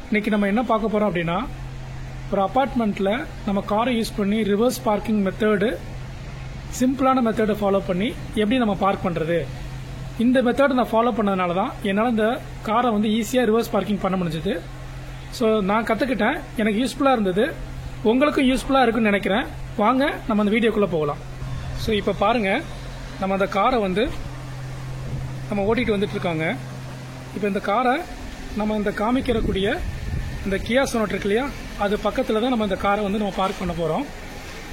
இன்னைக்கு நம்ம என்ன பார்க்க போறோம் அப்படின்னா, ஒரு அபார்ட்மெண்ட்ல நம்ம காரை யூஸ் பண்ணி ரிவர்ஸ் பார்க்கிங் மெத்தடு, சிம்பிளான மெத்தடை ஃபாலோ பண்ணி எப்படி நம்ம பார்க் பண்றது. இந்த மெத்தட் நான் ஃபாலோ பண்ணதுனால தான் என்னால் இந்த காரை வந்து ஈஸியாக ரிவர்ஸ் பார்க்கிங் பண்ண முடிஞ்சது. ஸோ நான் கற்றுக்கிட்டேன், எனக்கு யூஸ்ஃபுல்லாக இருந்தது, உங்களுக்கும் யூஸ்ஃபுல்லாக இருக்குன்னு நினைக்கிறேன். வாங்க நம்ம அந்த வீடியோக்குள்ளே போகலாம். ஸோ இப்போ பாருங்கள், நம்ம அந்த காரை வந்து நம்ம ஓட்டிகிட்டு வந்துட்டு இருக்காங்க. இப்போ இந்த காரை நம்ம இந்த காமிக்கிறக்கூடிய இந்த கியா சொனட் இருக்கு இல்லையா, அது பக்கத்தில் தான் நம்ம இந்த காரை வந்து நம்ம பார்க் பண்ண போகிறோம்.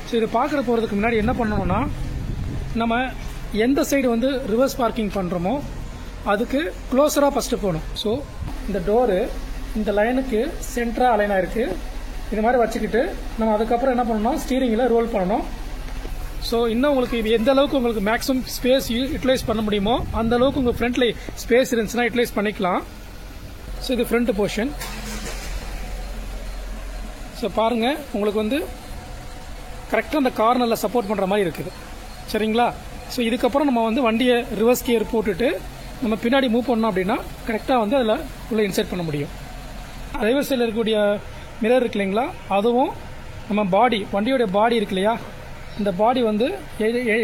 ஸோ இது பார்க்குற போகிறதுக்கு முன்னாடி என்ன பண்ணணும்னா, நம்ம எந்த சைடு வந்து ரிவர்ஸ் பார்க்கிங் பண்ணுறோமோ அதுக்கு க்ளோஸராக ஃபஸ்ட்டு போகணும். ஸோ இந்த டோரு இந்த லைனுக்கு சென்டராக அலைன் ஆயிருக்கு. இது மாதிரி வச்சுக்கிட்டு நம்ம அதுக்கப்புறம் என்ன பண்ணணும்னா ஸ்டீரிங்கில் ரோல் பண்ணணும். ஸோ இன்னும் உங்களுக்கு இது எந்த அளவுக்கு உங்களுக்கு மேக்ஸிமம் ஸ்பேஸ் யூட்டிலைஸ் பண்ண முடியுமோ அந்த அளவுக்கு உங்கள் ஃப்ரண்ட்ல ஸ்பேஸ் இருந்துச்சுன்னா யூட்டிலைஸ் பண்ணிக்கலாம். ஸோ இது ஃப்ரண்ட் போர்ஷன். ஸோ பாருங்க, உங்களுக்கு வந்து கரெக்டாக அந்த கார்னரில் சப்போர்ட் பண்ணுற மாதிரி இருக்குது. சரிங்களா? ஸோ இதுக்கப்புறம் நம்ம வந்து வண்டியை ரிவர்ஸ் கியர் போட்டுட்டு நம்ம பின்னாடி மூவ் பண்ணோம் அப்படின்னா கரெக்டாக வந்து அதில் உள்ள இன்சர்ட் பண்ண முடியும். ரிவர்ஸ் சைடில் இருக்கக்கூடிய மிரர் இருக்கு இல்லைங்களா, அதுவும் நம்ம பாடி, வண்டியோடைய பாடி இருக்கு இல்லையா, இந்த பாடி வந்து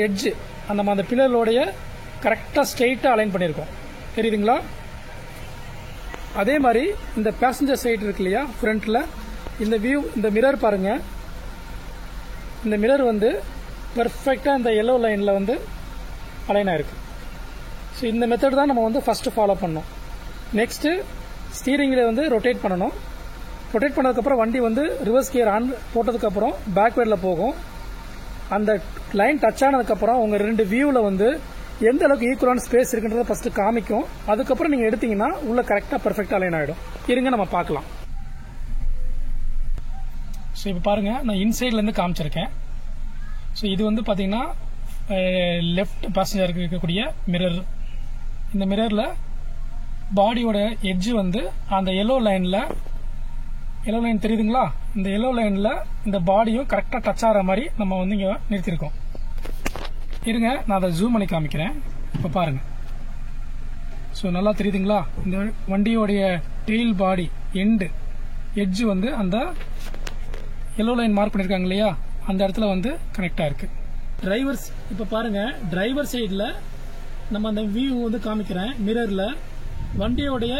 எட்ஜு அந்த பில்லரோடைய கரெக்டாக ஸ்ட்ரெயிட்டாக அலைன் பண்ணியிருக்கோம். தெரியுதுங்களா? அதே மாதிரி இந்த பேசஞ்சர் சைடு இருக்கு இல்லையா, ஃப்ரண்ட்டில் இந்த வியூ, இந்த மிரர் பாருங்க, இந்த மிரர் வந்து பெர்ஃபெக்டாக இந்த எல்லோ லைனில் வந்து அலைன் ஆயிருக்கு. ஸோ இந்த மெத்தட் தான் நம்ம வந்து ஃபஸ்ட்டு ஃபாலோ பண்ணோம். நெக்ஸ்ட்டு ஸ்டீரிங்கில் வந்து ரொட்டேட் பண்ணணும். ரொட்டேட் பண்ணதுக்கப்புறம் வண்டி வந்து ரிவர்ஸ் கியர் ஆன் போட்டதுக்கப்புறம் பேக்வேர்டில் போகும். அந்த லைன் டச் ஆனதுக்கப்புறம் உங்கள் ரெண்டு வியூவில் வந்து எந்த அளவுக்கு ஈக்குவலான ஸ்பேஸ் இருக்குன்றத ஃபஸ்ட்டு காமிக்கும். அதுக்கப்புறம் நீங்கள் எடுத்தீங்கன்னா உள்ள கரெக்டாக பெர்ஃபெக்டாக அலைன் ஆகிடும். இருங்க நம்ம பார்க்கலாம். ஸோ இப்போ பாருங்கள், நான் இன்சைட்லேருந்து காமிச்சிருக்கேன். ஸோ இது வந்து பார்த்தீங்கன்னா லெஃப்ட் பேசஞ்சருக்கு இருக்கக்கூடிய மிரர். இந்த மிரரில் பாடியோட எட்ஜு வந்து அந்த எல்லோ லைன் தெரியுதுங்களா, இந்த எல்லோ லைனில் இந்த பாடியும் கரெக்டாக டச் ஆகிற மாதிரி நம்ம வந்து இங்கே நிறுத்திருக்கோம். இருங்க நான் அதை ஜூம் பண்ணி காமிக்கிறேன். இப்போ பாருங்கள். ஸோ நல்லா தெரியுதுங்களா, இந்த வண்டியோடைய டெயில் பாடி எட்ஜு வந்து அந்த எல்லோ லைன் மார்க் பண்ணியிருக்காங்க இல்லையா, அந்த இடத்துல வந்து கனெக்டாக இருக்குது. டிரைவர்ஸ் இப்போ பாருங்கள், டிரைவர் சைடில் நம்ம அந்த வியூ வந்து காமிக்கிறேன். மிரரில் வண்டியோடைய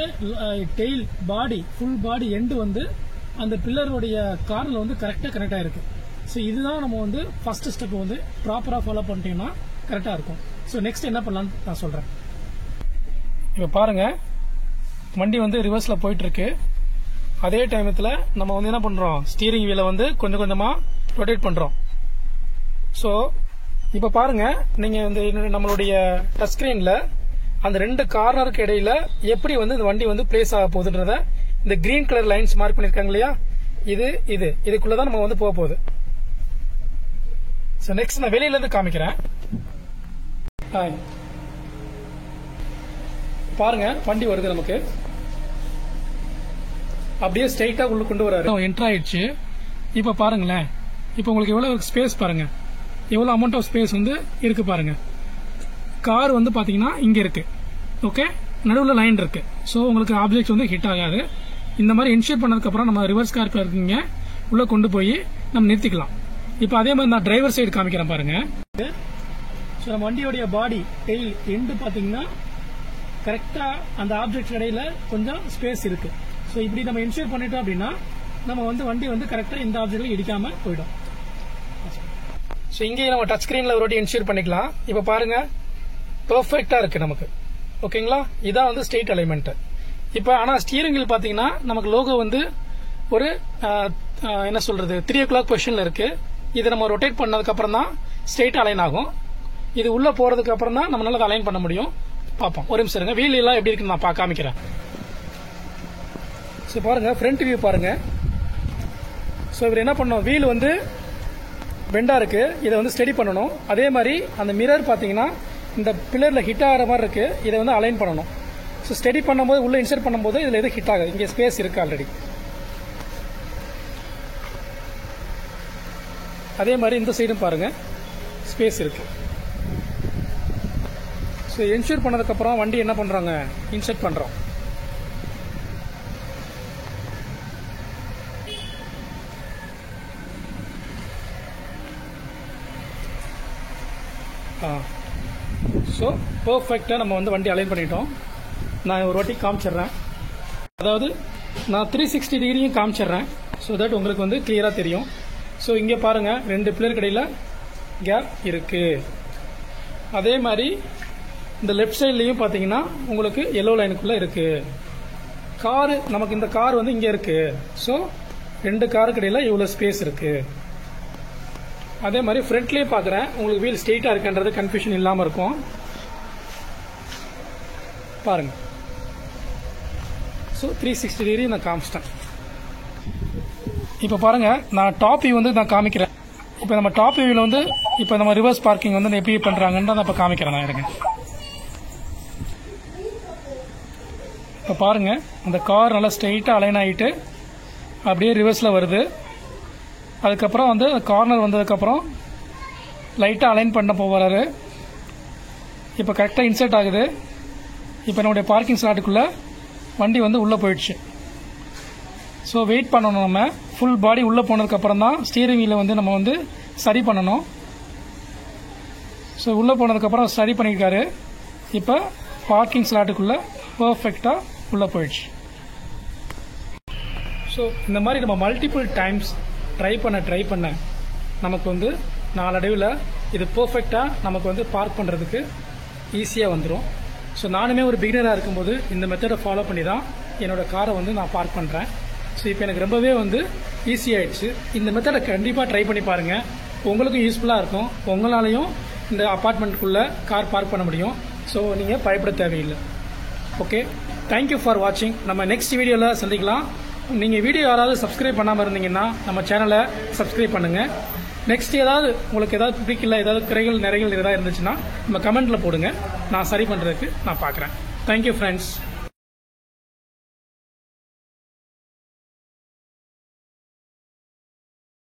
டெயில் பாடி, ஃபுல் பாடி எண்டு வந்து அந்த பில்லருடைய காரில் வந்து கரெக்டாக கனெக்ட் ஆகிருக்கு. ஸோ இதுதான் நம்ம வந்து ஃபர்ஸ்ட் ஸ்டெப் வந்து ப்ராப்பராக ஃபாலோ பண்ணிட்டீங்கன்னா கரெக்டாக இருக்கும். ஸோ நெக்ஸ்ட் என்ன பண்ணலான்னு நான் சொல்கிறேன். இப்போ பாருங்கள், வண்டி வந்து ரிவர்ஸில் போயிட்டுருக்கு. அதே டைமத்தில் நம்ம வந்து என்ன பண்ணுறோம், ஸ்டீரிங் வீலை வந்து கொஞ்சம் கொஞ்சமாக ரொட்டேட் பண்ணுறோம். ஸோ இப்போ பாருங்கள், நீங்கள் வந்து நம்மளுடைய டச் ஸ்க்ரீனில் அந்த ரெண்டு கார்னருக்கு இடையில எப்படி வந்து இந்த வண்டி வந்து பிளேஸ் ஆக போகுதுன்றத இந்த கிரீன் கலர் லைன்ஸ் மார்க் பண்ணிருக்காங்க இல்லையா, இதுக்குள்ளதான் நம்ம வந்து போக போகுது. ஸோ நெக்ஸ்ட் நான் வெளியில இருந்து காமிக்கிறேன். பாருங்க, வண்டி வருது நமக்கு, அப்படியே ஸ்ட்ரைட்டா உள்ள கொண்டு வராரு. என்டர் ஆயிடுச்சு. இப்ப பாருங்களேன், இப்ப உங்களுக்கு எவ்வளவு ஸ்பேஸ் பாருங்க, எவ்வளவு அமௌண்ட் ஆஃப் ஸ்பேஸ் வந்து இருக்கு பாருங்க. கார் வந்து பாத்தீங்கன்னா இங்க இருக்கு, ஓகே, நடுவில் லைன் இருக்கு. ஸோ உங்களுக்கு ஆப்ஜெக்ட் வந்து ஹிட் ஆகாது. இந்த மாதிரி இன்ஷூர் பண்ணதுக்கு அப்புறம் நம்ம ரிவர்ஸ் கார் பார்க்கிங்க உள்ள கொண்டு போய் நம்ம நிறுத்திக்கலாம். இப்போ அதே மாதிரி நான் டிரைவர் சைடு காமிக்கிறேன் பாருங்க. ஸோ நம்ம வண்டியோடைய பாடி டெயில் எண்டு பாத்தீங்கன்னா கரெக்டா அந்த ஆப்ஜெக்ட் இடையில கொஞ்சம் ஸ்பேஸ் இருக்கு. ஸோ இப்படி நம்ம இன்ஷூர் பண்ணிட்டோம் அப்படின்னா நம்ம வந்து வண்டி வந்து கரெக்டா இந்த ஆப்ஜெக்ட்ல இடிக்காம போயிடும். ஸோ இங்கேயும் நம்ம டச் ஸ்கிரீன்ல ஒரு வாட்டி இன்ஷூர் பண்ணிக்கலாம். இப்போ பாருங்க, பெர்ஃபெக்டா இருக்கு நமக்கு, ஓகேங்களா. இதான் வந்து ஸ்ட்ரெயிட் அலைன்மெண்ட். இப்போ ஆனால் ஸ்டீரிங் வீல் பார்த்தீங்கன்னா நமக்கு லோகோ வந்து ஒரு என்ன சொல்றது 3 o'clock பொசிஷன்ல இருக்கு. இதை நம்ம ரொட்டேட் பண்ணதுக்கு அப்புறம் தான் ஸ்ட்ரெயிட் அலைன் ஆகும். இது உள்ள போறதுக்கு அப்புறம் தான் நம்மளால அலைன் பண்ண முடியும். பார்ப்போம், ஒரு நிமிஷம் இருங்க. வீல் எல்லாம் எப்படி இருக்குன்னு நான் காமிக்கிறேன். ஸோ பாருங்க, ஃப்ரண்ட் வியூ பாருங்க. ஸோ இவர் என்ன பண்ணணும், வீல் வந்து பெண்டா இருக்கு, இதை வந்து ஸ்டெடி பண்ணணும். அதே மாதிரி அந்த மிரர் பார்த்தீங்கன்னா இந்த பில்லர்ல ஹிட் ஆகிற மாதிரி இருக்கு, இதை வந்து அலைன் பண்ணணும். ஸோ ஸ்டெடி பண்ணும்போது உள்ள இன்சர்ட் பண்ணும்போது இதில் எதுவும் ஹிட் ஆகுது, இங்கே ஸ்பேஸ் இருக்கு ஆல்ரெடி. அதே மாதிரி இந்த சைடும் பாருங்க, ஸ்பேஸ் இருக்கு. ஸோ இன்சூர் பண்ணதுக்கப்புறம் வண்டி என்ன பண்ணுறாங்க, இன்செர்ட் பண்ணுறோம். ஸோ பர்ஃபெக்டாக நம்ம வந்து வண்டி அலைன் பண்ணிட்டோம். நான் ஒரு வாட்டி காமிச்சிடுறேன். அதாவது நான் 360 டிகிரியும் காமிச்சிடுறேன். ஸோ தட் உங்களுக்கு வந்து கிளியராக தெரியும். ஸோ இங்கே பாருங்கள், 2 பில்லருக்கு இடையில் கேப் இருக்குது. அதே மாதிரி இந்த லெஃப்ட் சைட்லேயும் பார்த்தீங்கன்னா உங்களுக்கு எல்லோ லைனுக்குள்ளே இருக்குது. காரு நமக்கு இந்த கார் வந்து இங்கே இருக்குது. ஸோ 2 காருக்கு இடையில் இவ்வளோ ஸ்பேஸ் இருக்குது. அதே மாதிரி ஃப்ரண்ட்லேயே பார்க்குறேன், உங்களுக்கு வீல் ஸ்ட்ரெயிட்டாக இருக்குன்றது கன்ஃபியூஷன் இல்லாமல் இருக்கும். பாருங்கள். ஸோ 360 டிகிரி நான் காமிச்சிட்டேன். இப்போ பாருங்கள், நான் டாப் வியூ வந்து நான் காமிக்கிறேன். இப்போ நம்ம டாப் வியூவில் வந்து இப்போ நம்ம ரிவர்ஸ் பார்க்கிங் வந்து எப்படி பண்ணுறாங்கன்னு நான் இப்போ காமிக்கிறேன். நான் இருங்க. இப்போ பாருங்கள், அந்த கார் நல்லா ஸ்ட்ரெயிட்டாக அலைன் ஆகிட்டு அப்படியே ரிவர்ஸில் வருது. அதுக்கப்புறம் வந்து கார்னர் வந்ததுக்கப்புறம் லைட்டாக அலைன் பண்ண போகிறாரு. இப்போ கரெக்டாக இன்சர்ட் ஆகுது. இப்போ என்னுடைய பார்க்கிங் ஸ்லாட்டுக்குள்ளே வண்டி வந்து உள்ளே போயிடுச்சு. ஸோ வெயிட் பண்ணணும். நம்ம ஃபுல் பாடி உள்ளே போனதுக்கப்புறம் தான் ஸ்டீரிங் வீலை வந்து நம்ம வந்து சரி பண்ணணும். ஸோ உள்ளே போனதுக்கப்புறம் சரி பண்ணியிருக்காரு. இப்போ பார்க்கிங் ஸ்லாட்டுக்குள்ளே பர்ஃபெக்டாக உள்ளே போயிடுச்சு. ஸோ இந்த மாதிரி நம்ம மல்டிபிள் டைம்ஸ் ட்ரை பண்ண நமக்கு வந்து நாளடைவில் இது பர்ஃபெக்டாக நமக்கு வந்து பார்க் பண்ணுறதுக்கு ஈஸியாக வந்துடும். ஸோ நானுமே ஒரு பிகினராக இருக்கும்போது இந்த மெத்தடை ஃபாலோ பண்ணி தான் என்னோடய காரை வந்து நான் பார்க் பண்ணுறேன். ஸோ இப்போ எனக்கு ரொம்பவே வந்து ஈஸியாகிடுச்சு. இந்த மெத்தடை கண்டிப்பாக ட்ரை பண்ணி பாருங்கள். உங்களுக்கும் யூஸ்ஃபுல்லாக இருக்கும். உங்களாலையும் இந்த அப்பார்ட்மெண்ட்டுக்குள்ளே கார் பார்க் பண்ண முடியும். ஸோ நீங்கள் பயப்பட தேவையில்லை. ஓகே, தேங்க்யூ ஃபார் வாட்சிங். நம்ம நெக்ஸ்ட் வீடியோவில் சந்திக்கலாம். நீங்கள் வீடியோ யாராவது சப்ஸ்கிரைப் பண்ணாமல் இருந்தீங்கன்னா நம்ம சேனலை சப்ஸ்கிரைப் பண்ணுங்கள். நெக்ஸ்ட் ஏதாவது உங்களுக்கு ஏதாவது பிடிக்கல, ஏதாவது குறைகள் நிறைகள் ஏதாவது இருந்துச்சுன்னா நம்ம கமெண்ட்டில் போடுங்க. நான் சரி பண்ணுறதுக்கு நான் பார்க்குறேன். Thank you friends.